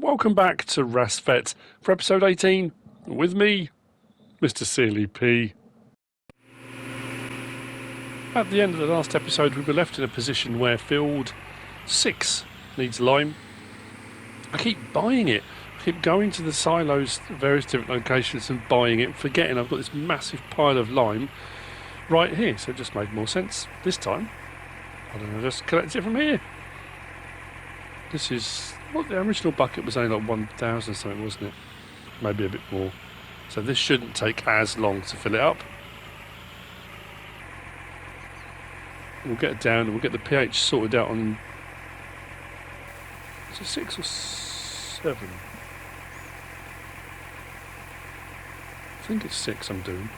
Welcome back to RASSVET for episode 18 with me, Mr. Sealy P. At the end of the last episode, we were left in a position where field 6 needs lime. I keep buying it. I keep going to the silos at various different locations and buying it, forgetting I've got this massive pile of lime right here. So it just made more sense this time. I don't know, just collect it from here. This is what the original bucket was, only like 1,000 something, wasn't it? Maybe a bit more. So this shouldn't take as long to fill it up. We'll get it down and we'll get the pH sorted out on. Is it 6 or 7? I think it's 6 I'm doing.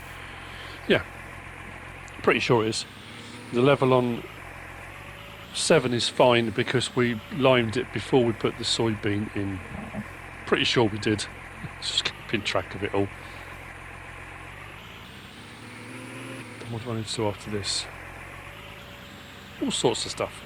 Yeah, pretty sure it is. The level on 7 is fine because we limed it before we put the soybean in. Pretty sure we did. Just keeping track of it all. Then what do I need to do after this? All sorts of stuff.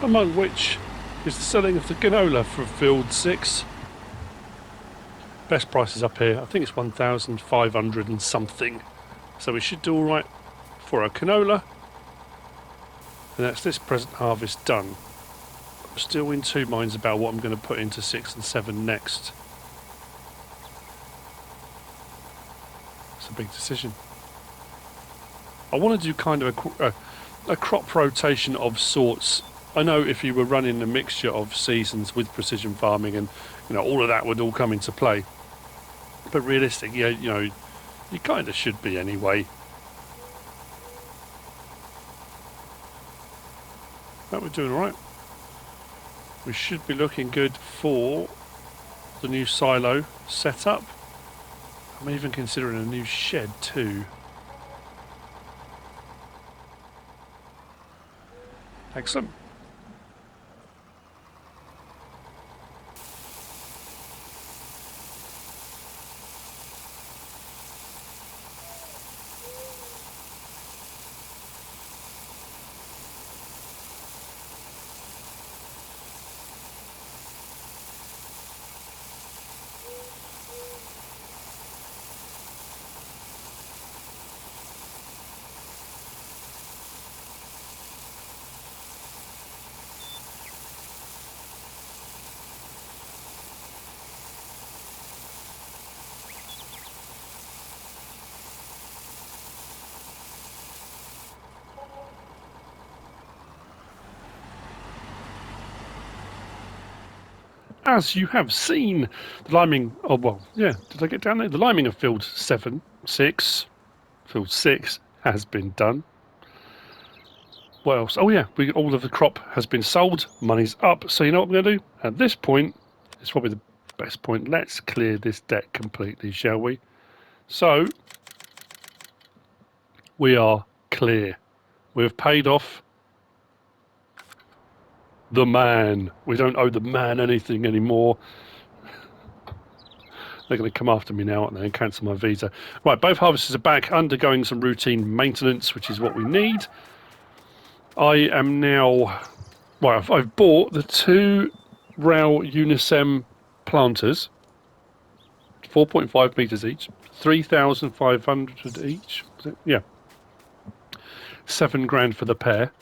Among which is the selling of the canola for field 6. Best price is up here. I think it's 1,500 and something. So we should do alright for our canola. And that's this present harvest done. I'm still in two minds about what I'm going to put into 6 and 7 next. It's a big decision. I want to do kind of a crop rotation of sorts. I know if you were running a mixture of seasons with precision farming and all of that would all come into play. But realistic, you kind of should be anyway. But we're doing alright. We should be looking good for the new silo setup. I'm even considering a new shed too. Excellent. As you have seen, the liming, did I get down there? The liming of field 6 has been done. What else? Oh yeah, all of the crop has been sold, money's up, so you know what I'm going to do? At this point, it's probably the best point, let's clear this deck completely, shall we? So, we are clear. We've paid off the man. We don't owe the man anything anymore. They're going to come after me now, aren't they, and cancel my visa. Right, both harvesters are back, undergoing some routine maintenance, which is what we need. I am now... Well, I've bought the 2 rail Unisem planters, 4.5 metres each, 3,500 each. Was it? Yeah. £7,000 for the pair.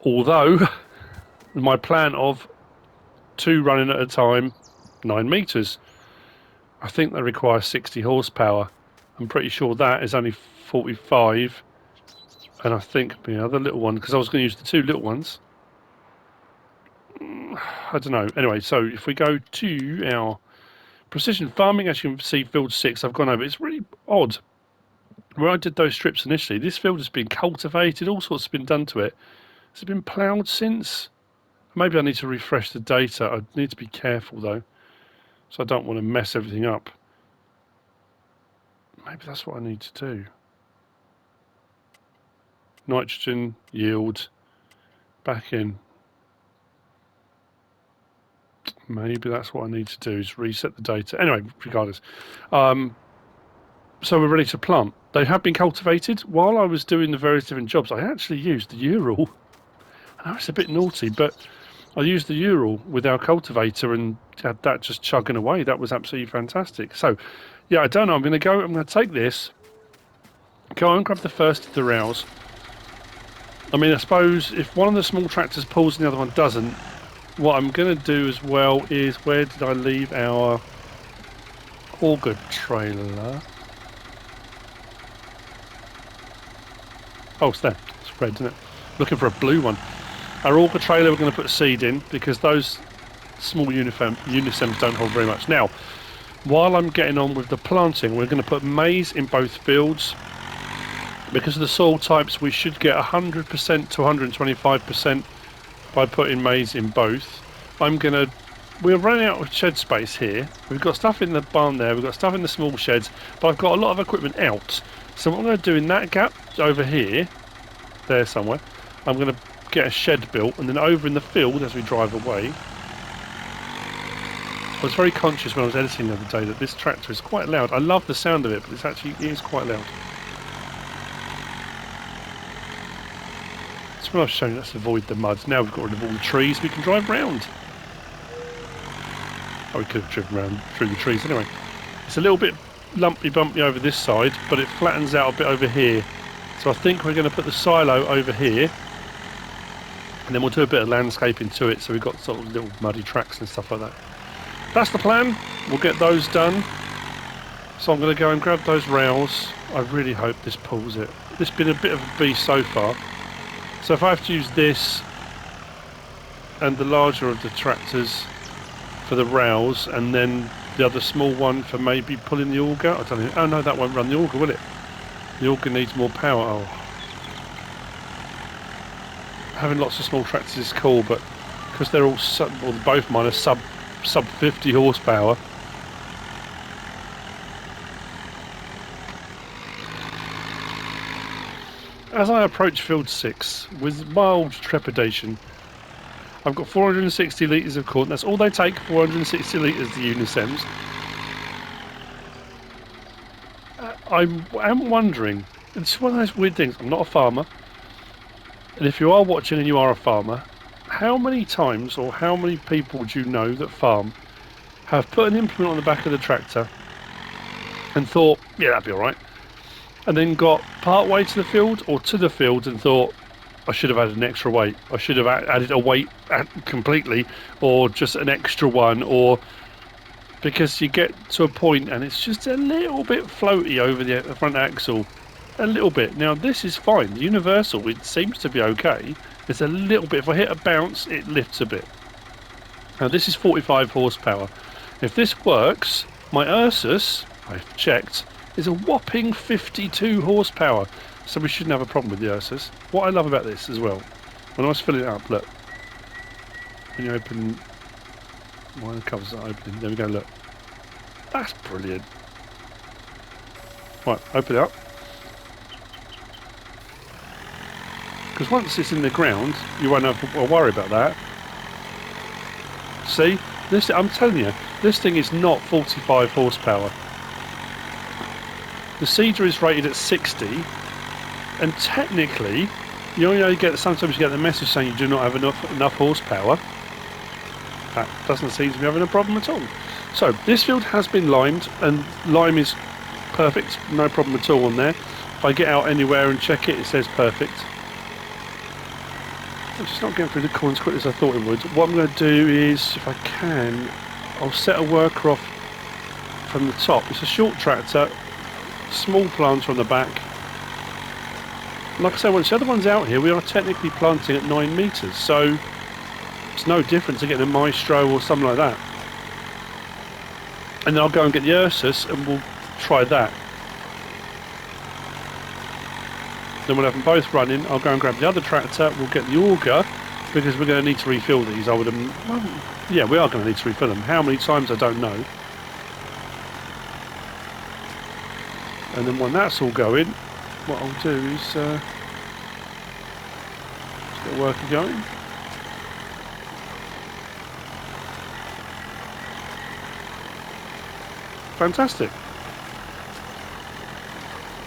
Although, my plan of 2 running at a time, 9 metres. I think they require 60 horsepower. I'm pretty sure that is only 45. And I think the other little one, because I was going to use the 2 little ones. I don't know. Anyway, so if we go to our precision farming, as you can see, field 6, I've gone over. It's really odd. Where I did those strips initially, this field has been cultivated, all sorts have been done to it. Has it been ploughed since? Maybe I need to refresh the data. I need to be careful though, so I don't want to mess everything up. Maybe that's what I need to do. Nitrogen, yield, back in. Maybe that's what I need to do, is reset the data. Anyway, regardless. So we're ready to plant. They have been cultivated. While I was doing the various different jobs, I actually used the Ural. I know it's a bit naughty, but I used the Ural with our cultivator and had that just chugging away. That was absolutely fantastic. So, yeah, I don't know. I'm going to take this, go and grab the first of the rails. I mean, I suppose if one of the small tractors pulls and the other one doesn't, what I'm going to do as well is, where did I leave our auger trailer? Oh, it's there. It's red, isn't it? Looking for a blue one. Our auger trailer we're going to put seed in, because those small Unisems don't hold very much. Now, while I'm getting on with the planting, we're going to put maize in both fields. Because of the soil types, we should get 100% to 125% by putting maize in both. We're running out of shed space here. We've got stuff in the barn there, we've got stuff in the small sheds, but I've got a lot of equipment out. So what I'm going to do in that gap over here, there somewhere, I'm going to get a shed built, and then over in the field as we drive away. I was very conscious when I was editing the other day that this tractor is quite loud. I love the sound of it, but it is quite loud. So when I've shown you, let's avoid the mud. Now we've got rid of all the trees, we can drive round. Oh, we could have driven around through the trees anyway. It's a little bit lumpy bumpy over this side, but it flattens out a bit over here. So I think we're going to put the silo over here, and then we'll do a bit of landscaping to it, so we've got sort of little muddy tracks and stuff like that. That's the plan. We'll get those done. So I'm going to go and grab those rails. I really hope this pulls it. This has been a bit of a beast so far. So if I have to use this and the larger of the tractors for the rails, and then the other small one for maybe pulling the auger, I don't know. Oh no, that won't run the auger, will it? The auger needs more power. Oh. Having lots of small tractors is cool, but because they're all both mine are sub 50 horsepower. As I approach field 6 with mild trepidation, I've got 460 litres of corn. That's all they take, 460 litres, the Unisems. I'm wondering, it's one of those weird things, I'm not a farmer, and if you are watching and you are a farmer, how many times or how many people do you know that farm have put an implement on the back of the tractor and thought, yeah, that'd be alright, and then got part way to the field or to the field and thought, I should have added an extra weight, I should have added a weight completely, or just an extra one, or because you get to a point and it's just a little bit floaty over the front axle, a little bit. Now this is fine, the universal, it seems to be okay. It's a little bit, if I hit a bounce it lifts a bit. Now this is 45 horsepower. If this works, my Ursus, I've checked, is a whopping 52 horsepower. So we shouldn't have a problem with the Ursus. What I love about this as well, when I was filling it up, look, when you open, why the covers are opening, there we go, look. That's brilliant. Right, open it up. Because once it's in the ground, you won't have to worry about that. See, this, I'm telling you, this thing is not 45 horsepower. The seeder is rated at 60, and technically, you only get, sometimes you get the message saying you do not have enough horsepower. That doesn't seem to be having a problem at all. So this field has been limed, and lime is perfect, no problem at all on there. If I get out anywhere and check it, it says perfect. It's just not getting through the corn as quick as I thought it would. What I'm going to do is, if I can, I'll set a worker off from the top. It's a short tractor, small planter on the back. Like I say, once the other one's out here, we are technically planting at 9 metres, so it's no different to getting a Maestro or something like that. And then I'll go and get the Ursus and we'll try that. Then we'll have them both running. I'll go and grab the other tractor, we'll get the auger, because we're going to need to refill these. Well, yeah, we are going to need to refill them. How many times, I don't know. And then when that's all going, what I'll do is just get a worker going. Fantastic.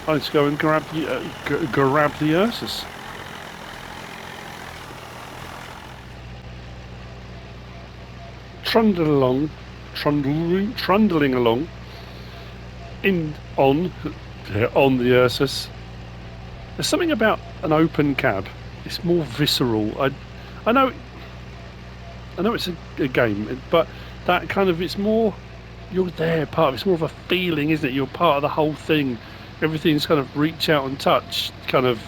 I need to go and grab the Ursus. Trundling along on the Ursus. There's something about an open cab. It's more visceral. I know it's a game, but that kind of, it's more, you're there, part of it's more of a feeling, isn't it? You're part of the whole thing. Everything's kind of reach out and touch, kind of,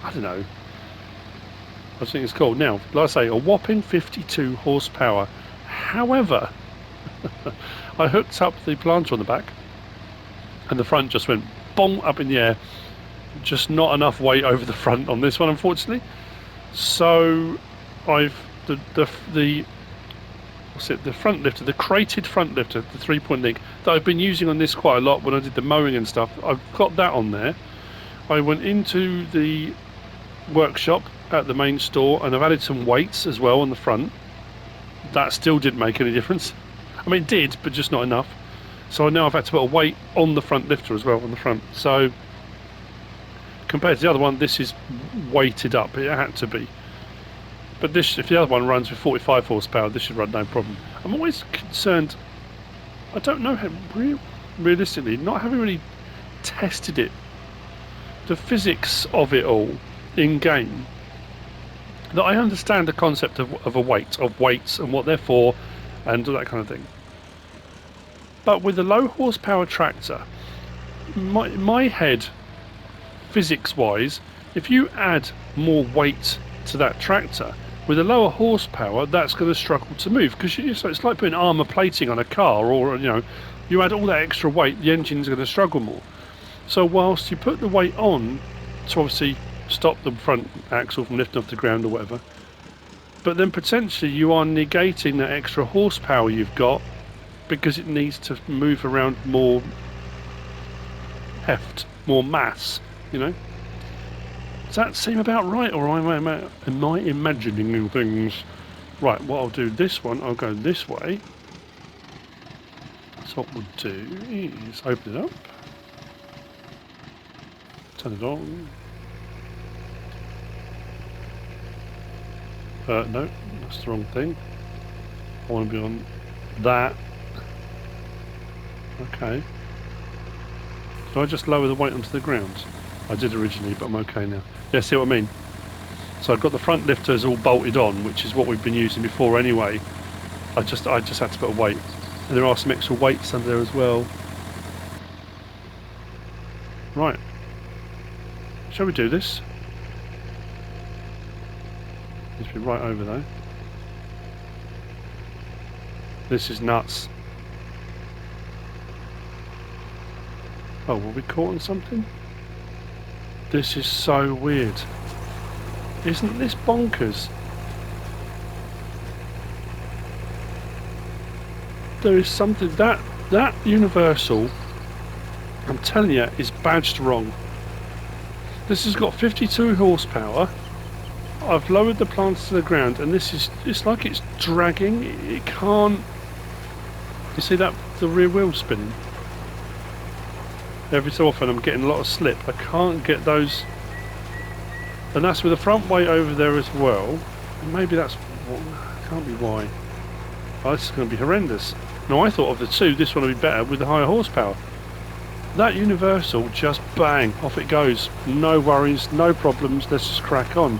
I don't know. I think it's cool. Now, like I say, a whopping 52 horsepower. However, I hooked up the planter on the back, and the front just went bong up in the air. Just not enough weight over the front on this one, unfortunately. So I've the front lifter, the crated front lifter, the 3-point link that I've been using on this quite a lot when I did the mowing and stuff. I've got that on there. I went into the workshop at the main store and I've added some weights as well on the front. That still didn't make any difference. I mean, it did, but just not enough. So now I've had to put a weight on the front lifter as well on the front. So compared to the other one, this is weighted up. It had to be. But this, if the other one runs with 45 horsepower, this should run no problem. I'm always concerned, I don't know how, realistically, not having really tested it, the physics of it all in game, that I understand the concept of a weight, of weights and what they're for and all that kind of thing. But with a low horsepower tractor, my head, physics wise, if you add more weight to that tractor with a lower horsepower, that's going to struggle to move, because so it's like putting armor plating on a car, or you add all that extra weight, the engine's going to struggle more. So whilst you put the weight on to obviously stop the front axle from lifting off the ground or whatever, but then potentially you are negating that extra horsepower you've got because it needs to move around more heft, more mass, Does that seem about right, or am I imagining new things? Right, what I'll do this one, I'll go this way. So what we'll do is open it up, turn it on. No, that's the wrong thing. I want to be on that. Okay. Do I just lower the weight onto the ground? I did originally, but I'm okay now. Yeah, see what I mean? So I've got the front lifters all bolted on, which is what we've been using before anyway. I just had to put a weight. And there are some extra weights under there as well. Right. Shall we do this? Needs to be right over though. This is nuts. Oh, were we caught on something? This is so weird. Isn't this bonkers? There is something that universal, I'm telling you, is badged wrong. This has got 52 horsepower. I've lowered the plants to the ground, and it's like it's dragging. It can't. You see that? The rear wheel spinning. Every so often I'm getting a lot of slip. I can't get those. And that's with the front weight over there as well. Maybe that's what, can't be why. Oh, this is going to be horrendous. Now I thought of the two, this one would be better with the higher horsepower. That universal, just bang, off it goes. No worries, no problems, let's just crack on.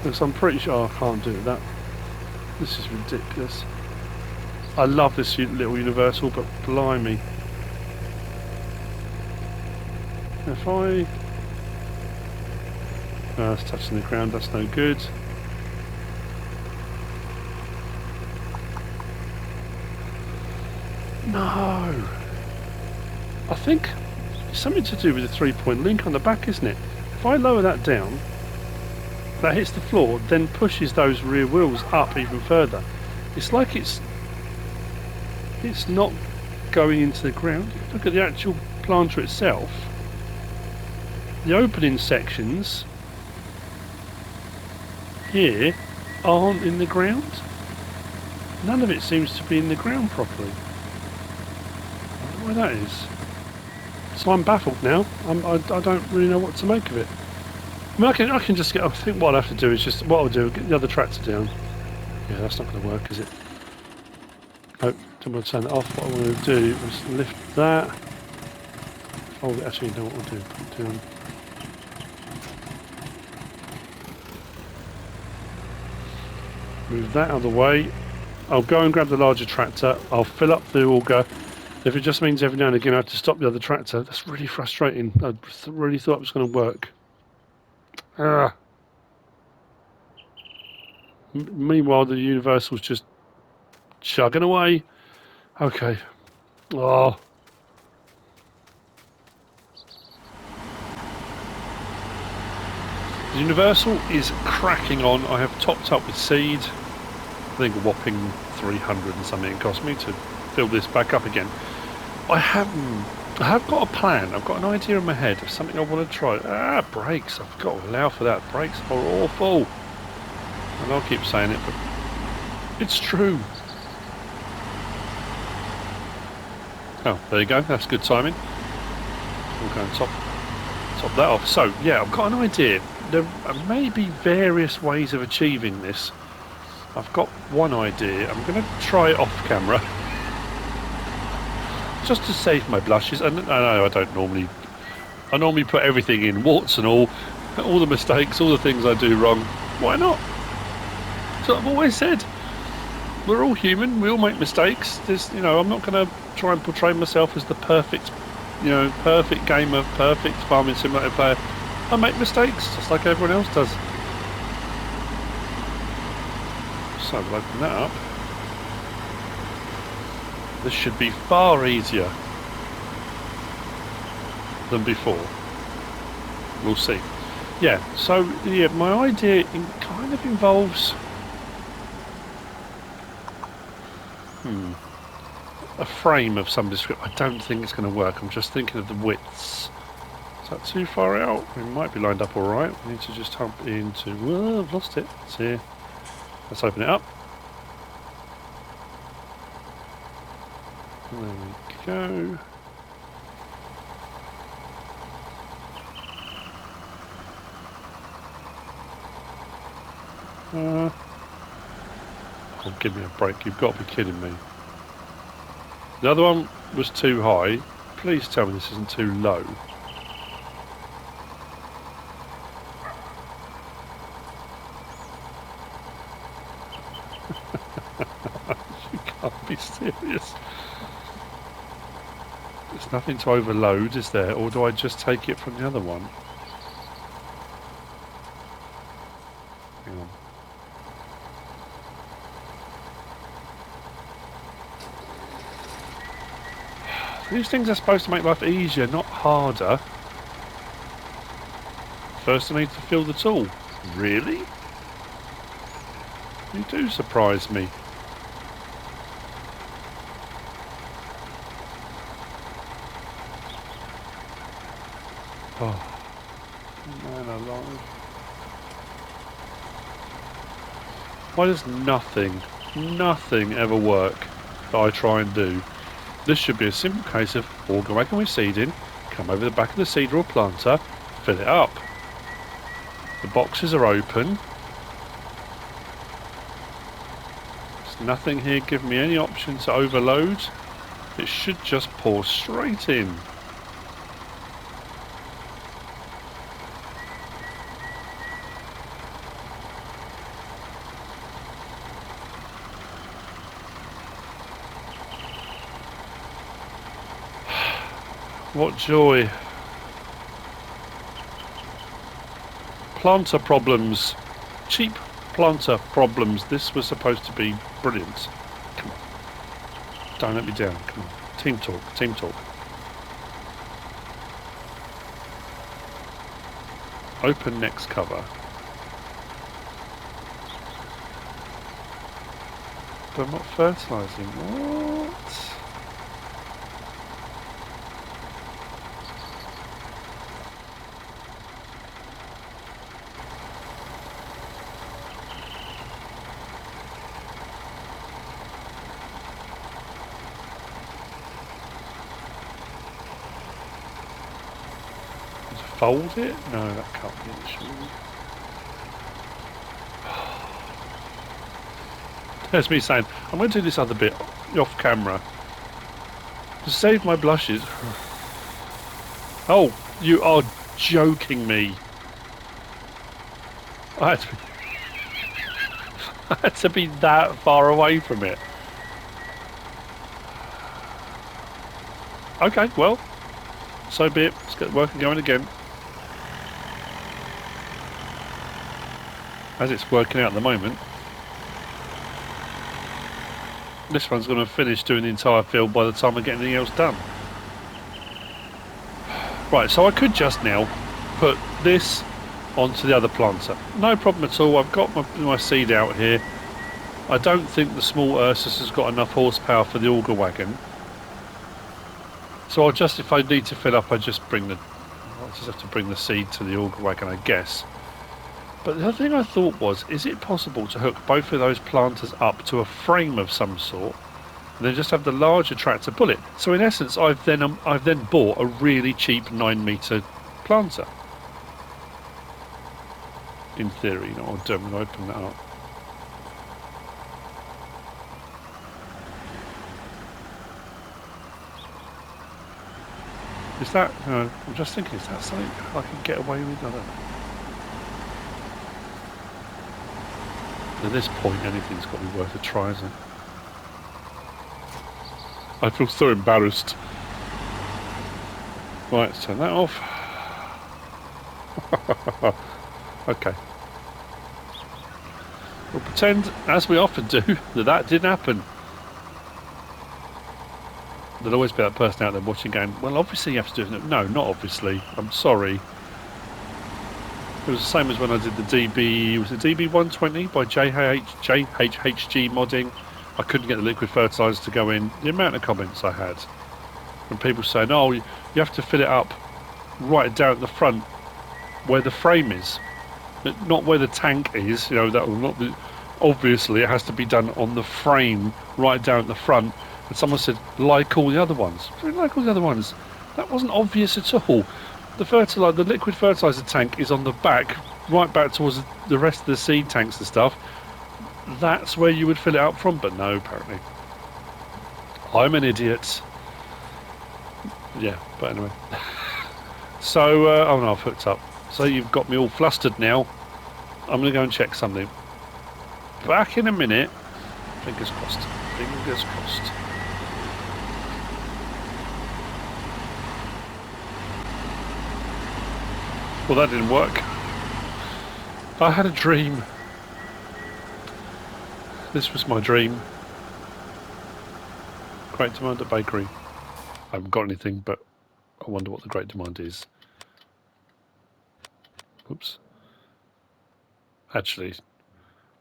Because I'm pretty sure I can't do that. This is ridiculous. I love this little universal, but blimey. If I... Oh, it's touching the ground, that's no good. No! I think it's something to do with the 3-point link on the back, isn't it? If I lower that down, that hits the floor, then pushes those rear wheels up even further. It's like it's not going into the ground. Look at the actual planter itself. The opening sections here aren't in the ground. None of it seems to be in the ground properly. I don't know why that is. So I'm baffled now. I don't really know what to make of it. I mean, I can just get. I think what I'll have to do is just what I'll do. Get the other tractor down. Yeah, that's not going to work, is it? Oh, don't want to turn that off. What I want to do is lift that. Oh, actually, no. What I'll do? Put it down. Move that out of the way. I'll go and grab the larger tractor. I'll fill up the auger. If it just means every now and again I have to stop the other tractor, that's really frustrating. I really thought it was going to work. Meanwhile, the universal's just chugging away. Okay. Oh. The universal is cracking on. I have topped up with seed. I think a whopping 300 and something it cost me to fill this back up again. I have got a plan. I've got an idea in my head of something I want to try. Brakes. I've got to allow for that. Brakes are awful. And I'll keep saying it, but it's true. Oh, there you go. That's good timing. We'll go and top that off. So, yeah, I've got an idea. There may be various ways of achieving this. I've got one idea. I'm going to try it off camera. Just to save my blushes. And I know I don't normally... I normally put everything in, warts and all the mistakes, all the things I do wrong. Why not? So I've always said, we're all human, we all make mistakes. There's, I'm not going to try and portray myself as the perfect, perfect gamer, perfect farming simulator player. I make mistakes, just like everyone else does. So we'll open that up. This should be far easier than before. We'll see. Yeah, so yeah, my idea kind of involves a frame of some description. I don't think it's going to work. I'm just thinking of the widths. Is that too far out? It might be lined up all right. We need to just hump into... Whoa, I've lost it. It's here. Let's open it up. There we go. Oh, give me a break. You've got to be kidding me. The other one was too high. Please tell me this isn't too low. You can't be serious. There's nothing to overload, is there? Or do I just take it from the other one? Hang on. These things are supposed to make life easier, not harder. First I need to fill the tool. Really? You do surprise me. Oh, man alive. Why does nothing nothing ever work that I try and do. This should be a simple case of auger wagon with seed in, come over the back of the seeder or planter, fill it up. The boxes are open. There's nothing here giving me any option to overload. It should just pour straight in. What joy. Planter problems. Cheap planter problems. This was supposed to be brilliant. Come on. Don't let me down. Come on. Team talk. Team talk. Open next cover. But I'm not fertilising. What? Fold it? No, that can't be it, surely. There's me saying, I'm going to do this other bit off camera. To save my blushes. Oh, you are joking me. I had to be that far away from it. Okay, well, so be it. Let's get working going again. As it's working out at the moment, this one's going to finish doing the entire field by the time I get anything else done. Right, so I could just now put this onto the other planter. No problem at all. I've got my seed out here. I don't think the small Ursus has got enough horsepower for the auger wagon. So I'll just, if I need to fill up, I'll just have to bring the seed to the auger wagon, I guess. But the other thing I thought was, is it possible to hook both of those planters up to a frame of some sort, and then just have the larger tractor pull it? So in essence, I've then bought a really cheap 9-metre planter. In theory, you know, I'm going to open that up. Is that? I'm just thinking, is that something I can get away with? I don't know. At this point, anything's got to be worth a try, isn't it? I feel so embarrassed. Right, let's turn that off. Okay. We'll pretend, as we often do, that didn't happen. There'll always be that person out there watching going, well, obviously you have to do it. No, not obviously. I'm sorry. It was the same as when I did the DB, was it DB120 by GnomAtom? I couldn't get the liquid fertiliser to go in. The amount of comments I had from people saying, oh, you have to fill it up right down at the front where the frame is, not where the tank is. You know, that will not be, obviously it has to be done on the frame right down at the front. And someone said, like all the other ones. Like all the other ones. That wasn't obvious at all. The liquid fertiliser tank is on the back, right back towards the rest of the seed tanks and stuff. That's where you would fill it up from, but no, apparently. I'm an idiot. Yeah, but anyway. So, oh no, I've hooked up. So you've got me all flustered now. I'm going to go and check something. Back in a minute. Fingers crossed. Fingers crossed. Well, that didn't work. I had a dream. This was my dream. Great demand at bakery. I haven't got anything, but I wonder what the great demand is. Oops. Actually,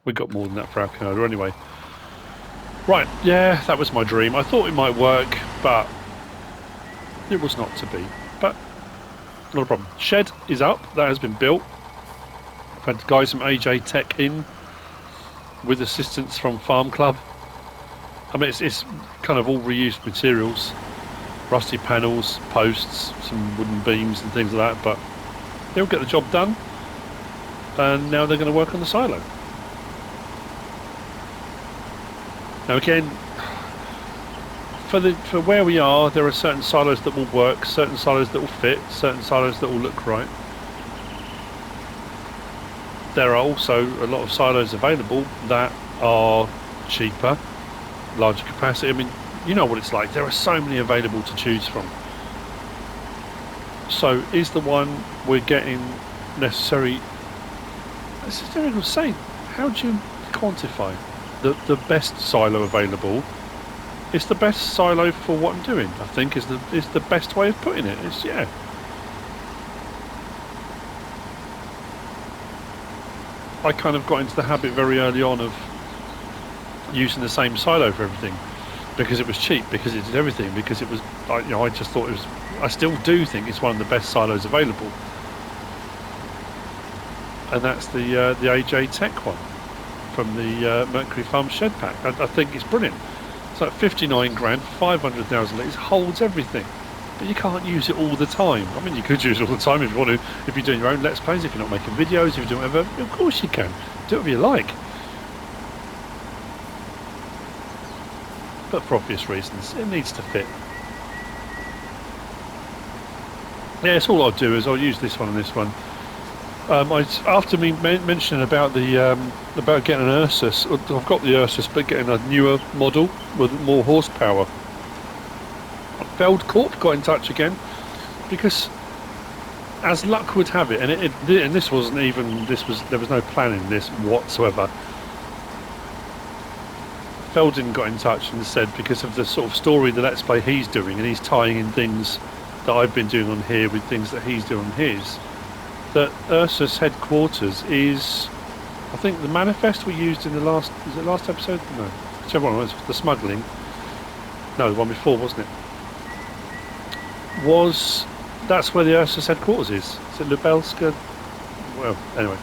we got more than that for our canola anyway. Right, yeah, that was my dream. I thought it might work, but it was not to be. But not a problem. Shed is up. That has been built. I've had guys from AJ Tech in. with assistance from Farm Club. I mean, it's kind of all reused materials, rusty panels, posts, some wooden beams and things like that, but they'll get the job done. And now they're going to work on the silo. Now again, for where we are, there are certain silos that will work, certain silos that will fit, certain silos that will look right. There are also a lot of silos available that are cheaper, larger capacity. I mean, you know what it's like. There are so many available to choose from. So is the one we're getting necessary? It's difficult to say. How do you quantify the best silo available? It's the best silo for what I'm doing, I think, is the best way of putting it. It's, yeah. I kind of got into the habit very early on of using the same silo for everything because it was cheap, because it did everything, because it was, you know, I just thought it was. I still do think it's one of the best silos available, and that's the AJ Tech one from the Mercury Farm Shed Pack. I think it's brilliant. It's like 59 grand, 500,000 litres, holds everything. But you can't use it all the time. I mean, you could use it all the time if you want to, if you're doing your own Let's Plays, if you're not making videos, if you're doing whatever. Of course you can. Do whatever you like. But for obvious reasons, it needs to fit. Yeah, it's all I'll do is I'll use this one and this one. After me mentioning about the about getting an Ursus, I've got the Ursus, but getting a newer model with more horsepower. Feld Corp got in touch again because, as luck would have it, and this wasn't even there was no plan in this whatsoever. Feldin got in touch and said because of the sort of story the Let's Play he's doing, and he's tying in things that I've been doing on here with things that he's doing on his, that Ursus headquarters is, I think the manifest we used in the last, was it last episode? No, whichever one it was, the smuggling. No, the one before, wasn't it? That's where the Ursus headquarters is. Is it Lubelska? Well, anyway.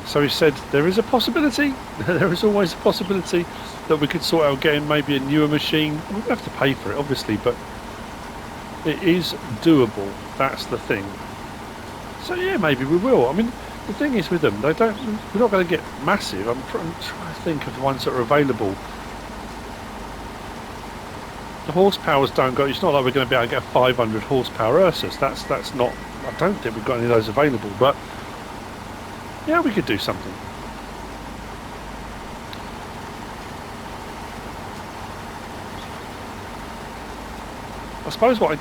So he said there is a possibility, there is always a possibility that we could sort out getting maybe a newer machine. We'll have to pay for it, obviously, but it is doable. That's the thing. So yeah, maybe we will. I mean, the thing is with them, we're not going to get massive. I'm trying to think of the ones that are available. The horsepowers don't go. It's not like we're going to be able to get a 500 horsepower Ursus. That's not. I don't think we've got any of those available. But yeah, we could do something. I suppose what I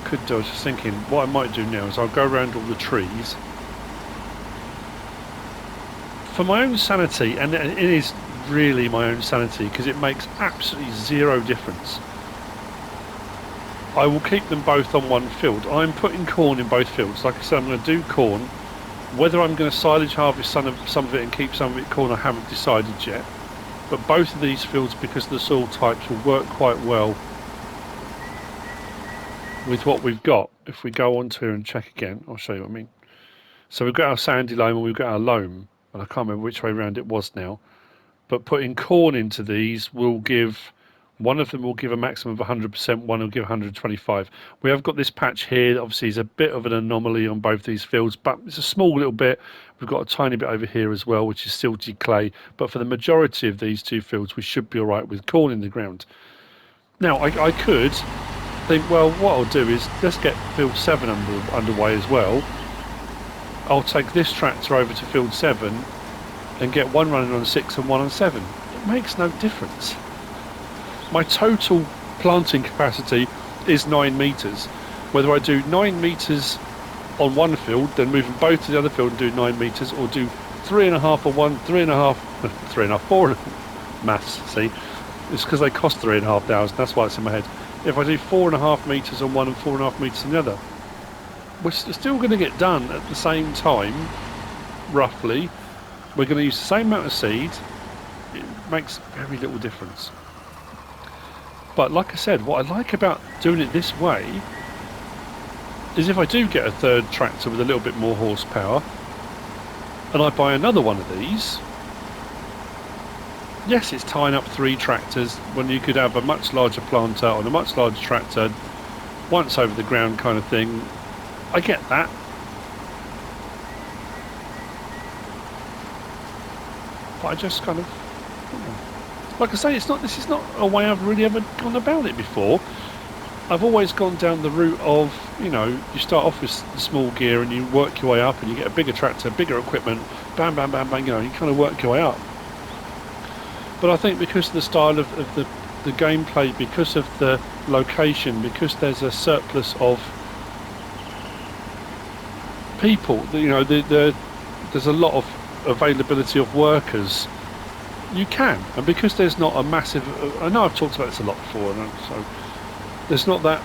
could do, I was just thinking, what I might do now is I'll go around all the trees. For my own sanity, and it is really my own sanity, because it makes absolutely zero difference. I will keep them both on one field. I'm putting corn in both fields. Like I said, I'm going to do corn. Whether I'm going to silage harvest some of it and keep some of it corn, I haven't decided yet. But both of these fields, because the soil types, will work quite well with what we've got. If we go on to here and check again, I'll show you what I mean. So we've got our sandy loam and we've got our loam, and I can't remember which way around it was now. But putting corn into these will give, one of them will give a maximum of 100%, one will give 125. We have got this patch here that obviously is a bit of an anomaly on both these fields, but it's a small little bit. We've got a tiny bit over here as well, which is silty clay. But for the majority of these two fields, we should be all right with corn in the ground. Now, I could think, well, what I'll do is let's get field 7 underway as well. I'll take this tractor over to field 7 and get one running on 6 and one on 7. It makes no difference. My total planting capacity is 9 metres. Whether I do 9 metres on one field, then move them both to the other field and do 9 metres, or do 3.5 on one, 3.5, 4 maths, see? It's because they cost 3,500, that's why it's in my head. If I do 4.5 metres on one and 4.5 metres on the other, we're still going to get done at the same time, roughly. We're going to use the same amount of seed. It makes very little difference. But like I said, what I like about doing it this way is if I do get a third tractor with a little bit more horsepower and I buy another one of these, yes, it's tying up 3 tractors when you could have a much larger planter on a much larger tractor, once over the ground kind of thing. I get that. But I just kind of, like I say, this is not a way I've really ever gone about it before. I've always gone down the route of, you start off with the small gear and you work your way up and you get a bigger tractor, bigger equipment, bam, bam, bam, bang, you kind of work your way up. But I think because of the style of the gameplay, because of the location, because there's a surplus of people, there's a lot of availability of workers, you can. And because there's not a massive, I know I've talked about this a lot before, so there's not that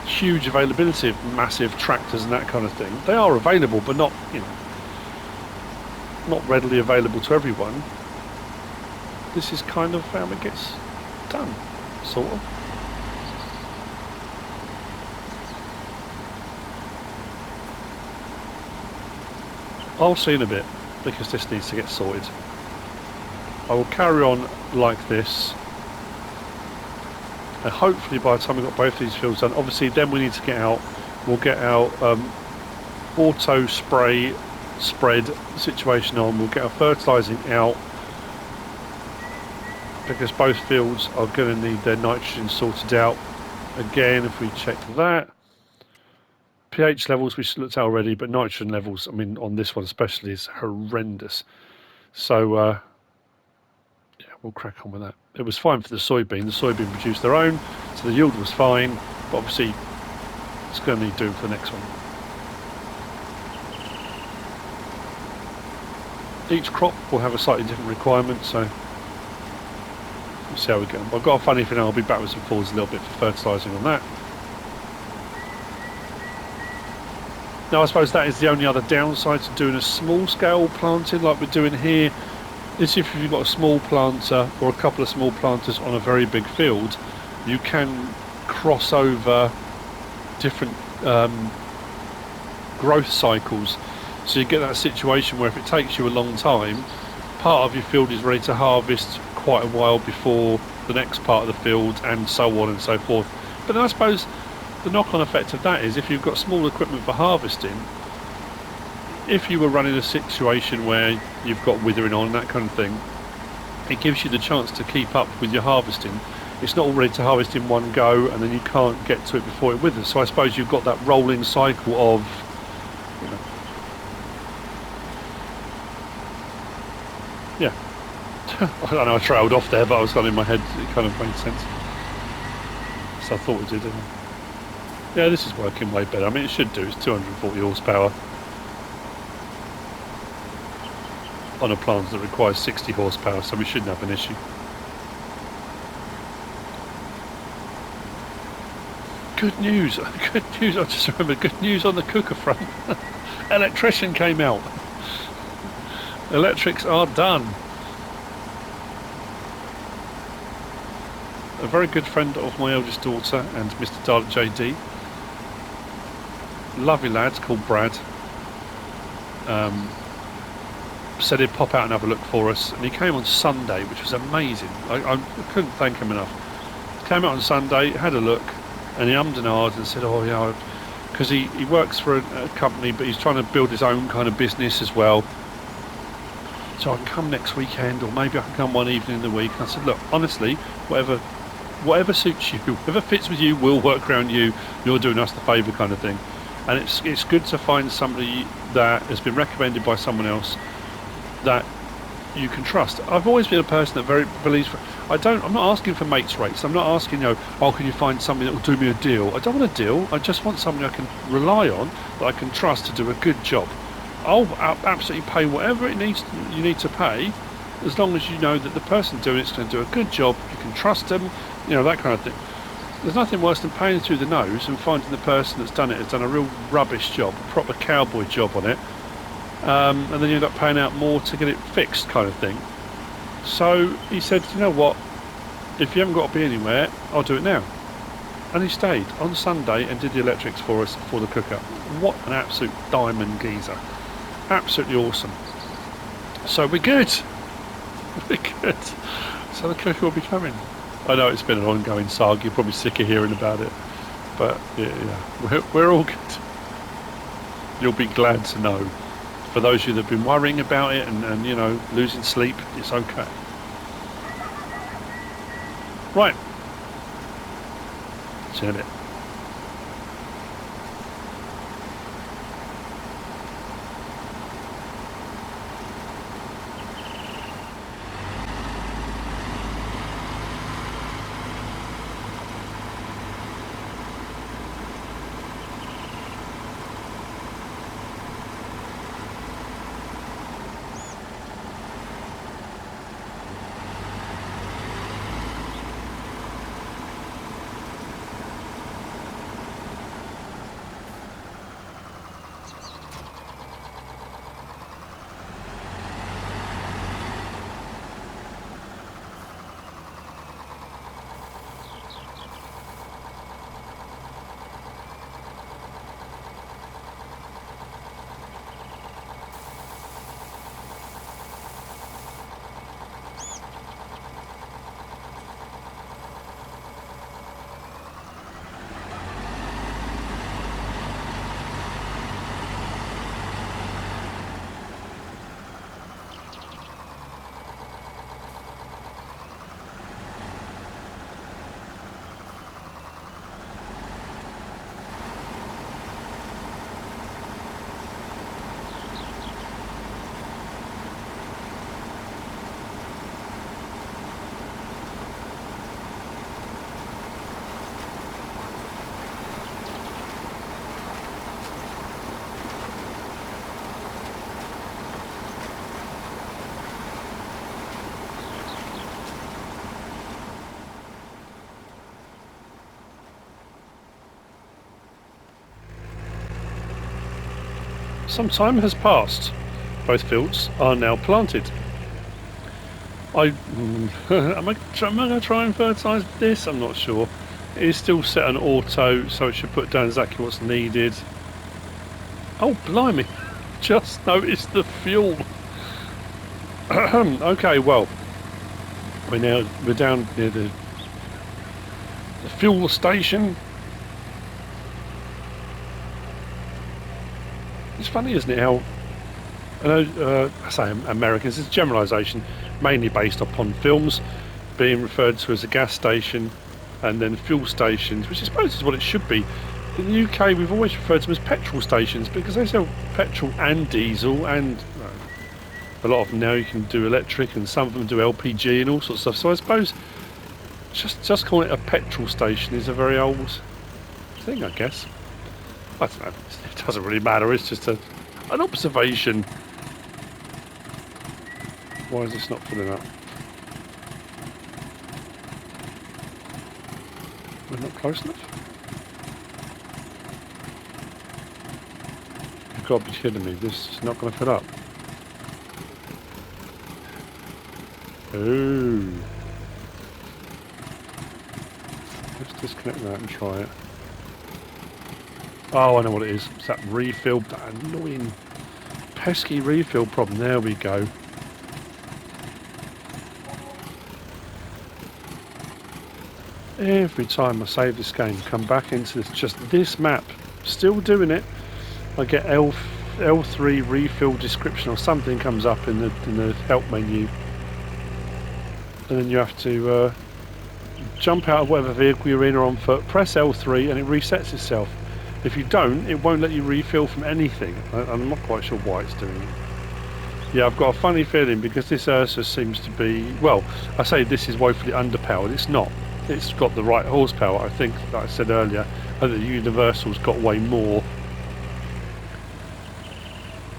huge availability of massive tractors and that kind of thing. They are available, but not, not readily available to everyone. This is kind of how it gets done, sort of. I'll see in a bit, because this needs to get sorted. I will carry on like this, and hopefully by the time we've got both these fields done, obviously then we need to get out, we'll get our auto spray spread situation on, we'll get our fertilising out, because both fields are going to need their nitrogen sorted out. Again, if we check that, pH levels we looked at already, but nitrogen levels, I mean on this one especially, is horrendous. So yeah, we'll crack on with that. It was fine for the soybean. The soybean produced their own, so the yield was fine, but obviously it's going to need doing for the next one. Each crop will have a slightly different requirement, so we'll see how we go. I've got a funny feeling I'll be backwards and forwards a little bit for fertilising on that. Now I suppose that is the only other downside to doing a small scale planting like we're doing here, is if you've got a small planter or a couple of small planters on a very big field, you can cross over different growth cycles. So you get that situation where if it takes you a long time, part of your field is ready to harvest quite a while before the next part of the field, and so on and so forth. But then I suppose the knock-on effect of that is if you've got small equipment for harvesting, if you were running a situation where you've got withering on and that kind of thing, it gives you the chance to keep up with your harvesting. It's not all ready to harvest in one go and then you can't get to it before it withers. So I suppose you've got that rolling cycle of, yeah. I don't know, I trailed off there, but I was kind of in my head, it kind of made sense. So I thought it did, didn't it? Yeah, this is working way better. I mean, it should do. It's 240 horsepower on a plant that requires 60 horsepower, so we shouldn't have an issue. Good news, good news. I just remembered, good news on the cooker front. Electrician came out. Electrics are done. A very good friend of my eldest daughter and Mr. Darlett JD. Lovely lad called Brad. Said he'd pop out and have a look for us, and he came on Sunday, which was amazing. I couldn't thank him enough. Came out on Sunday, had a look, and he ummed and ahed and said, oh yeah, because he works for a company, but he's trying to build his own kind of business as well. So I can come next weekend, or maybe I can come one evening in the week. And I said, look, honestly, whatever suits you, whatever fits with you, we'll work around you. You're doing us the favour, kind of thing. And it's good to find somebody that has been recommended by someone else that you can trust. I've always been a person that very believes. I'm not asking for mates rates. I'm not asking, oh, can you find somebody that will do me a deal? I don't want a deal. I just want somebody I can rely on, that I can trust to do a good job. I'll absolutely pay whatever you need to pay, as long as you know that the person doing it's going to do a good job. You can trust them, that kind of thing. There's nothing worse than paying through the nose and finding the person that's done it has done a real rubbish job, a proper cowboy job on it, and then you end up paying out more to get it fixed, kind of thing. So he said, you know what, if you haven't got to be anywhere, I'll do it now. And he stayed on Sunday and did the electrics for us for the cooker. What an absolute diamond geezer. Absolutely awesome. So we're good. Because so the cooker will be coming. I know it's been an ongoing saga. You're probably sick of hearing about it, but yeah, we're all good. You'll be glad to know. For those of you that have been worrying about it and you know, losing sleep, it's okay. Right. See you in a bit. Some time has passed. Both fields are now planted. am I going to try and fertilise this? I'm not sure. It is still set on auto, so it should put down exactly what's needed. Oh, blimey. Just noticed the fuel. Okay, well, we're down near the fuel station. It's funny, isn't it, how I know I say Americans, it's a generalisation, mainly based upon films being referred to as a gas station, and then fuel stations, which I suppose is what it should be. In the UK, we've always referred to them as petrol stations because they sell petrol and diesel, and a lot of them now you can do electric, and some of them do LPG and all sorts of stuff. So I suppose just calling it a petrol station is a very old thing, I guess. I don't know. It doesn't really matter. It's just an observation. Why is this not filling up? We're not close enough? You've got to be kidding me. This is not going to fill up. Ooh. Let's disconnect that and try it. Oh, I know what it is. It's that refill, that annoying, pesky refill problem. There we go. Every time I save this game, come back into this map, still doing it, I get L3 refill description or something comes up in the help menu, and then you have to jump out of whatever vehicle you're in or on foot, press L3, and it resets itself. If you don't, it won't let you refill from anything. I'm not quite sure why it's doing it. Yeah, I've got a funny feeling because this Ursus seems to be, well, I say this is woefully underpowered. It's not. It's got the right horsepower, I think, like I said earlier. I think the Universal's got way more.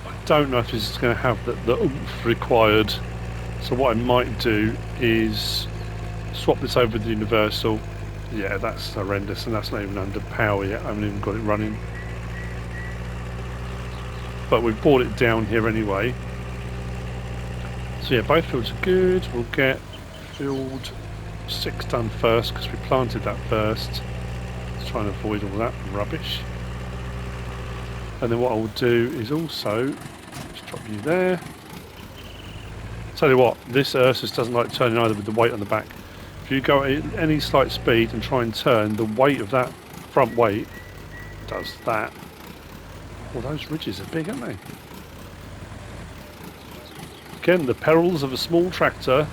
I don't know if this is going to have the oomph required. So what I might do is swap this over to the Universal. Yeah, that's horrendous, and that's not even under power yet. I haven't even got it running. But we've brought it down here anyway. So yeah, both fields are good. We'll get field 6 done first because we planted that first. Let's try and avoid all that rubbish. And then what I'll do is also just drop you there. Tell you what, this Ursus doesn't like turning either with the weight on the back. If you go at any slight speed and try and turn, the weight of that front weight does that. Well, those ridges are big, aren't they? Again, the perils of a small tractor.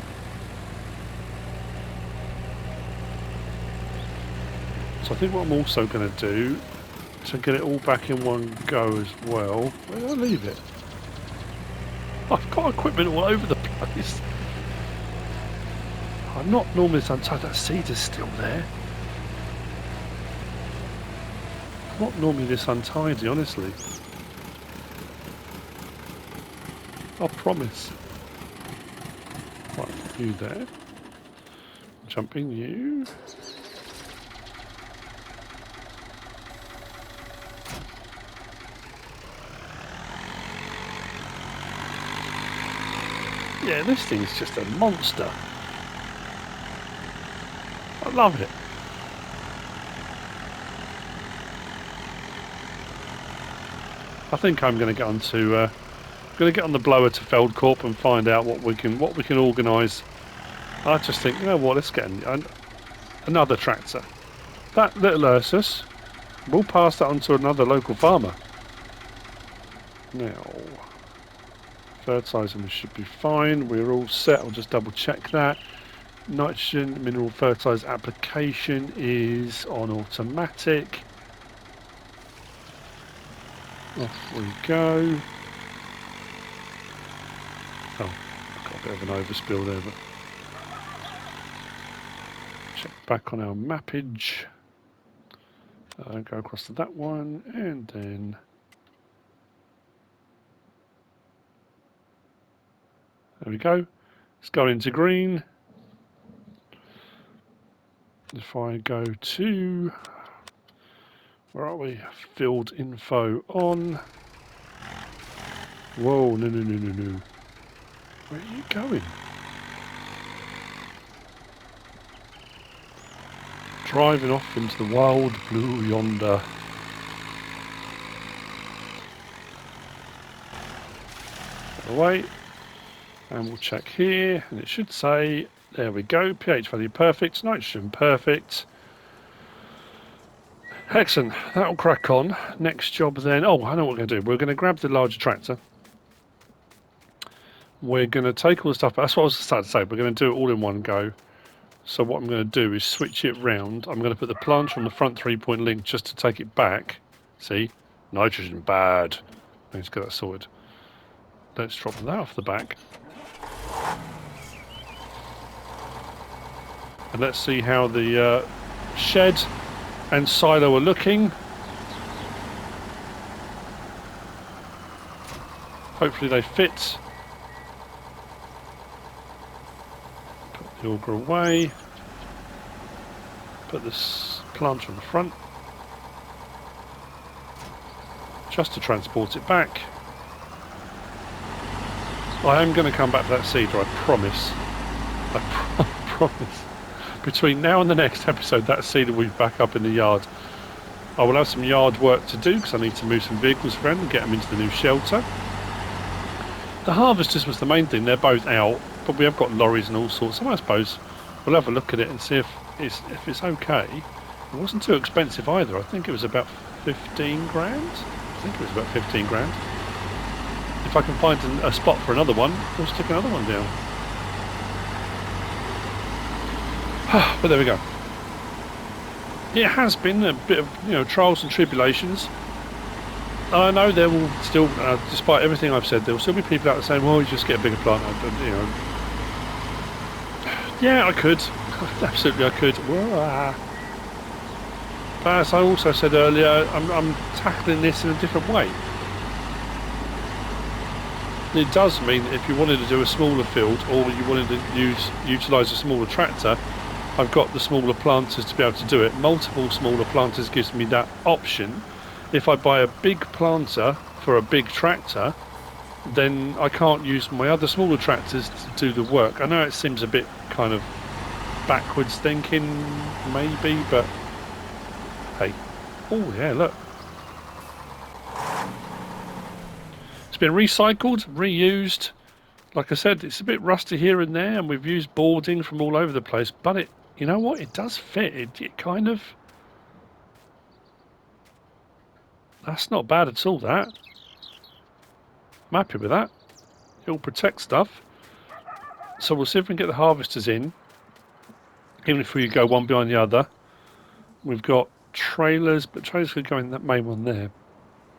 So I think what I'm also going to do is get it all back in one go as well. Where did I leave it? I've got equipment all over the place. I'm not normally this untied. That cedar's still there. I'm not normally this untidy, honestly. I promise. Right, you there. Jumping you. Yeah, this thing's just a monster. I love it. I think I'm going to get onto get on the blower to Feldcorp and find out what we can organise. I just think, you know what, let's get another tractor. That little Ursus, we'll pass that on to another local farmer. Now, fertilising should be fine. We're all set. I'll just double check that. Nitrogen mineral fertilizer application is on automatic. Off we go. Oh, got a bit of an overspill there, but check back on our mappage. Go across to that one, and then there we go. It's gone into green. If I go to, where are we? Field info on. Whoa, no. Where are you going? Driving off into the wild blue yonder. Away. And we'll check here, and it should say, there we go, pH value perfect, nitrogen perfect. Excellent, that'll crack on. Next job then, oh, I know what we're going to do. We're going to grab the larger tractor. We're going to take all the stuff, that's what I was starting to say, we're going to do it all in one go. So what I'm going to do is switch it round. I'm going to put the planter on the front 3-point link just to take it back. See, nitrogen bad. Let's get that sorted. Let's drop that off the back. And let's see how the shed and silo are looking. Hopefully they fit. Put the auger away. Put this planter on the front. Just to transport it back. I am going to come back to that seeder, I promise. I promise. Between now and the next episode, that seeder will be back up in the yard. I will have some yard work to do because I need to move some vehicles around and get them into the new shelter. The harvesters was the main thing. They're both out, but we have got lorries and all sorts. So I suppose we'll have a look at it and see if it's okay. It wasn't too expensive either. I think it was about 15 grand. I think it was about 15 grand. If I can find a spot for another one, we'll stick another one down. But there we go. It has been a bit of trials and tribulations. I know there will still, despite everything I've said, there will still be people out there saying, "Well, you just get a bigger plant." Yeah, I could. Absolutely, I could. But as I also said earlier, I'm tackling this in a different way. It does mean if you wanted to do a smaller field or you wanted to utilise a smaller tractor, I've got the smaller planters to be able to do it. Multiple smaller planters gives me that option. If I buy a big planter for a big tractor, then I can't use my other smaller tractors to do the work. I know it seems a bit kind of backwards thinking, maybe, but hey. Oh yeah, look. It's been recycled, reused, Like I said, it's a bit rusty here and there, and we've used boarding from all over the place, but it, you know what, it does fit. It kind of, that's not bad at all, that. I'm happy with that. It'll protect stuff. So we'll see if we can get the harvesters in, even if we go one behind the other. We've got trailers, but trailers could go in that main one there.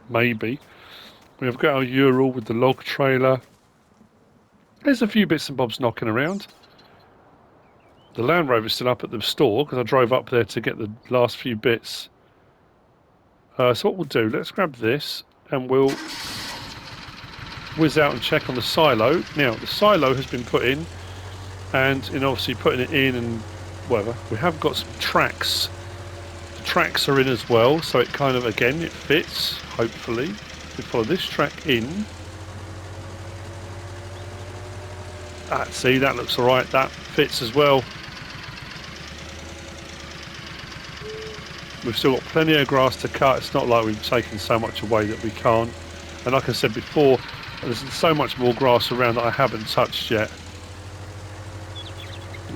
Maybe. We've got our Ural with the log trailer. There's a few bits and bobs knocking around. The Land Rover's still up at the store because I drove up there to get the last few bits. So what we'll do, let's grab this and we'll whiz out and check on the silo. Now, the silo has been put in, and in obviously putting it in and whatever, we have got some tracks. The tracks are in as well, so it kind of, again, it fits, hopefully. We follow this track in. See, that looks alright, that fits as well. We've still got plenty of grass to cut. It's not like we've taken so much away that we can't. And like I said before, there's so much more grass around that I haven't touched yet.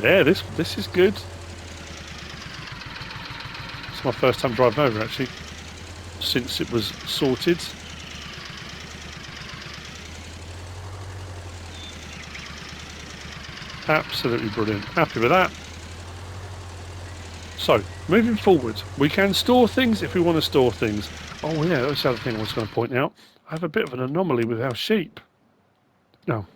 Yeah, this is good. It's my first time driving over, actually, since it was sorted. Absolutely brilliant. Happy with that. So, moving forward, we can store things if we want to store things. Oh yeah, that's the other thing I was going to point out. I have a bit of an anomaly with our sheep. No.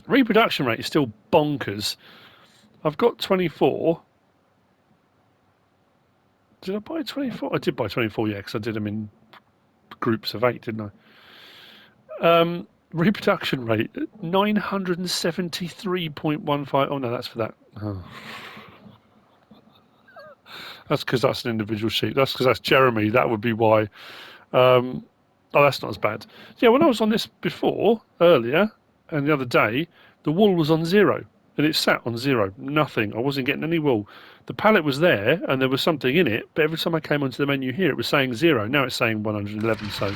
Reproduction rate is still bonkers. I've got 24. Did I buy 24? I did buy 24, yeah, because I did them in groups of 8, didn't I? Reproduction rate 973.15. Oh no, that's for that. Oh. That's because that's an individual sheep. That's because that's Jeremy. That would be why. Oh, that's not as bad. Yeah, when I was on this before, earlier, and the other day, the wool was on 0. And it sat on 0. Nothing. I wasn't getting any wool. The pallet was there, and there was something in it, but every time I came onto the menu here, it was saying 0. Now it's saying 111, so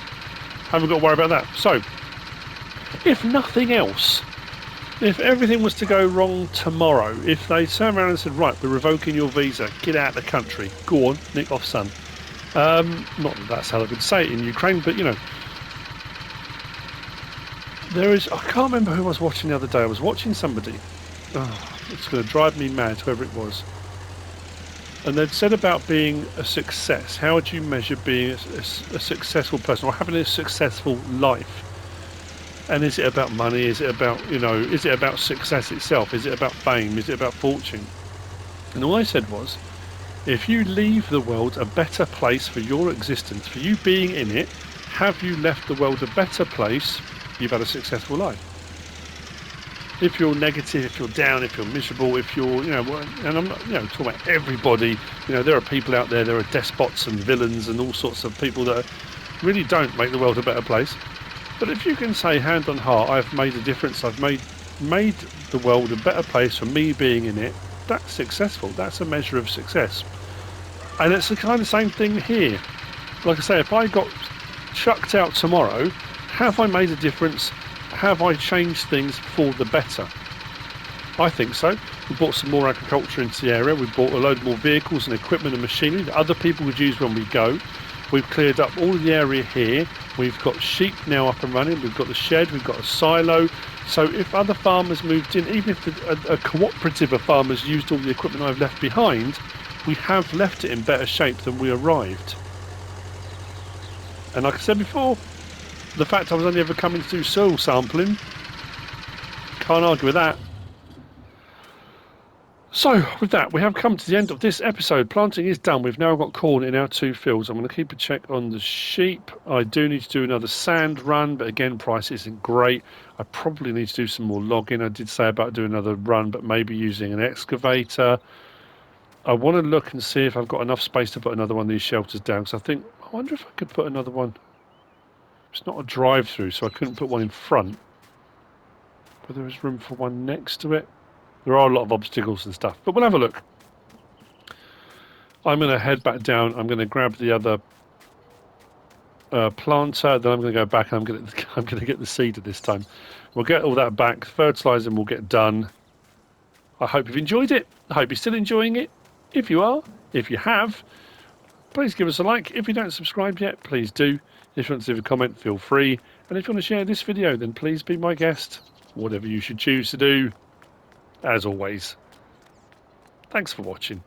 haven't got to worry about that. So, if nothing else, if everything was to go wrong tomorrow, if they turned around and said, right, we're revoking your visa, get out of the country, go on, nick off, son. Not that that's how they would say it in Ukraine, but you know, there is, I can't remember who I was watching the other day. I was watching somebody, it's going to drive me mad, whoever it was, and they'd said about being a success. How would you measure being a successful person or having a successful life? And is it about money? Is it about, you know, is it about success itself? Is it about fame? Is it about fortune? And all I said was, if you leave the world a better place for your existence, for you being in it, have you left the world a better place? You've had a successful life. If you're negative, if you're down, if you're miserable, if you're, you know, and I'm not, you know, talking about everybody, you know, there are people out there, there are despots and villains and all sorts of people that really don't make the world a better place. But if you can say, hand on heart, I've made a difference, I've made the world a better place for me being in it, that's successful. That's a measure of success. And it's the kind of same thing here. Like I say, if I got chucked out tomorrow, have I made a difference? Have I changed things for the better? I think so. We brought some more agriculture into the area. We bought a load more vehicles and equipment and machinery that other people would use when we go. We've cleared up all of the area here. We've got sheep now up and running. We've got the shed. We've got a silo. So if other farmers moved in, even if a cooperative of farmers used all the equipment I've left behind, we have left it in better shape than we arrived. And like I said before, the fact I was only ever coming to do soil sampling, can't argue with that. So, with that, we have come to the end of this episode. Planting is done. We've now got corn in our 2 fields. I'm going to keep a check on the sheep. I do need to do another sand run, but again, price isn't great. I probably need to do some more logging. I did say about doing another run, but maybe using an excavator. I want to look and see if I've got enough space to put another one of these shelters down, because I wonder if I could put another one. It's not a drive-through, so I couldn't put one in front. But there is room for one next to it. There are a lot of obstacles and stuff, but we'll have a look. I'm going to head back down. I'm going to grab the other planter. Then I'm going to go back and I'm going to get the seeder this time. We'll get all that back. Fertilising will get done. I hope you've enjoyed it. I hope you're still enjoying it. If you are, if you have, please give us a like. If you don't subscribe yet, please do. If you want to leave a comment, feel free. And if you want to share this video, then please be my guest. Whatever you should choose to do. As always, thanks for watching.